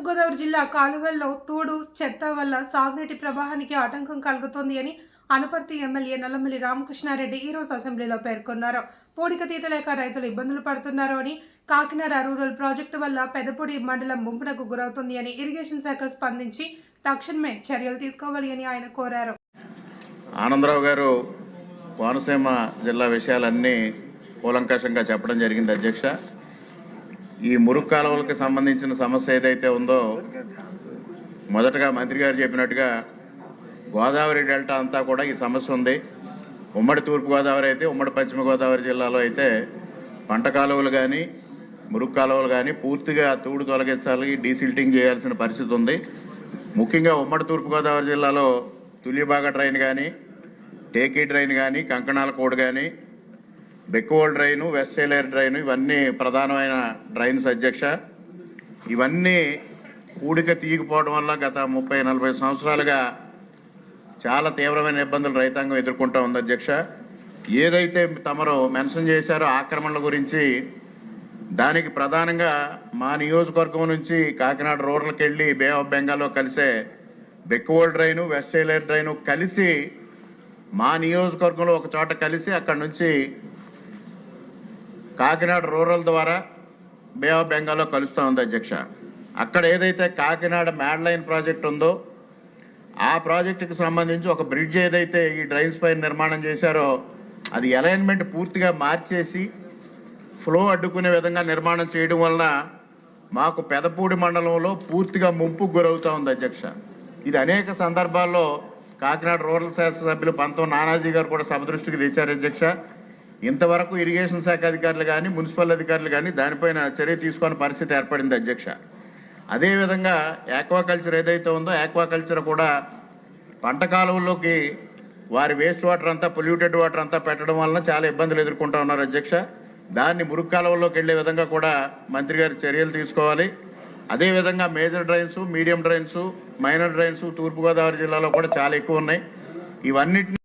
తూర్పుగోదావరి జిల్లా కాలువల్లో తూడు చెత్త వల్ల సాగునీటి ప్రవాహానికి ఆటంకం కలుగుతోంది అని అనపర్తి ఎమ్మెల్యే నల్లమల్లి రామకృష్ణారెడ్డి ఈరోజు అసెంబ్లీలో పేర్కొన్నారు. పూడికతీత లేక రైతులు ఇబ్బందులు పడుతున్నారు అని, కాకినాడ రూరల్ ప్రాజెక్టు వల్ల పెదపూడి మండలం ముంపునకు గురవుతుంది అని ఇరిగేషన్ శాఖ స్పందించి తక్షణమే చర్యలు తీసుకోవాలి అని ఆయన కోరారు. ఆనందరావు గారు కోనసీమ జిల్లా విషయాలన్నీ కూలంకషంగా చెప్పడం జరిగింది. అధ్యక్ష, ఈ మురుగు కాలువలకు సంబంధించిన సమస్య ఏదైతే ఉందో, మొదటగా మంత్రి గారు చెప్పినట్టుగా గోదావరి డెల్టా అంతా కూడా ఈ సమస్య ఉంది. ఉమ్మడి తూర్పుగోదావరి అయితే, ఉమ్మడి పశ్చిమ గోదావరి జిల్లాలో అయితే పంట కాలువలు కానీ మురుగు కాలువలు కానీ పూర్తిగా తూడు తొలగించాలి, డీసిల్టింగ్ చేయాల్సిన పరిస్థితి ఉంది. ముఖ్యంగా ఉమ్మడి తూర్పుగోదావరి జిల్లాలో తుల్లిబాగ డ్రైన్ కానీ, టేకీ డ్రైన్ కానీ, కంకణాల కోడ్ కానీ, బెక్కువోల్ డ్రైను, వెస్ట్ ఏలేరు డ్రైను, ఇవన్నీ ప్రధానమైన డ్రైన్స్. అధ్యక్ష, ఇవన్నీ పూడిక తీయకపోవడం వల్ల గత 30-40 సంవత్సరాలుగా చాలా తీవ్రమైన ఇబ్బందులు రైతాంగం ఎదుర్కొంటూ ఉంది. అధ్యక్ష, ఏదైతే తమరు మెన్షన్ చేశారో ఆక్రమణల గురించి, దానికి ప్రధానంగా మా నియోజకవర్గం నుంచి కాకినాడ రూరల్కి వెళ్ళి బే ఆఫ్ బెంగాల్లో కలిసే బెక్కువోల్ డ్రైను, వెస్ట్ ఏలేరు డ్రైను కలిసి మా నియోజకవర్గంలో ఒక చోట కలిసి అక్కడ నుంచి కాకినాడ రూరల్ ద్వారా బే ఆఫ్ బెంగాల్లో కలుస్తూ ఉంది. అధ్యక్ష, అక్కడ ఏదైతే కాకినాడ మ్యాడ్ లైన్ ప్రాజెక్ట్ ఉందో ఆ ప్రాజెక్టుకి సంబంధించి ఒక బ్రిడ్జ్ ఏదైతే ఈ డ్రైన్స్ పైన నిర్మాణం చేశారో అది అలైన్మెంట్ పూర్తిగా మార్చేసి ఫ్లో అడ్డుకునే విధంగా నిర్మాణం చేయడం వలన మాకు పెదపూడి మండలంలో పూర్తిగా ముంపుకు గురవుతూ ఉంది. అధ్యక్ష, ఇది అనేక సందర్భాల్లో కాకినాడ రూరల్ శాసనసభ్యులు పంతం నానాజీ గారు కూడా సభ దృష్టికి తెచ్చారు. అధ్యక్ష, ఇంతవరకు ఇరిగేషన్ శాఖ అధికారులు కానీ, మున్సిపల్ అధికారులు కానీ దానిపైన చర్య తీసుకునే పరిస్థితి ఏర్పడింది. అధ్యక్ష, అదేవిధంగా ఆక్వాకల్చర్ ఏదైతే ఉందో ఆక్వాకల్చర్ కూడా పంట కాలువల్లోకి వారి వేస్ట్ వాటర్ అంతా, పొల్యూటెడ్ వాటర్ అంతా పెట్టడం వలన చాలా ఇబ్బందులు ఎదుర్కొంటూ ఉన్నారు. అధ్యక్ష, దాన్ని మురుగు కాలువల్లోకి వెళ్లే విధంగా కూడా మంత్రి గారు చర్యలు తీసుకోవాలి. అదేవిధంగా major drains, medium drains, minor drains Turpugodavari జిల్లాలో కూడా చాలా ఎక్కువ ఉన్నాయి. ఇవన్నిటిని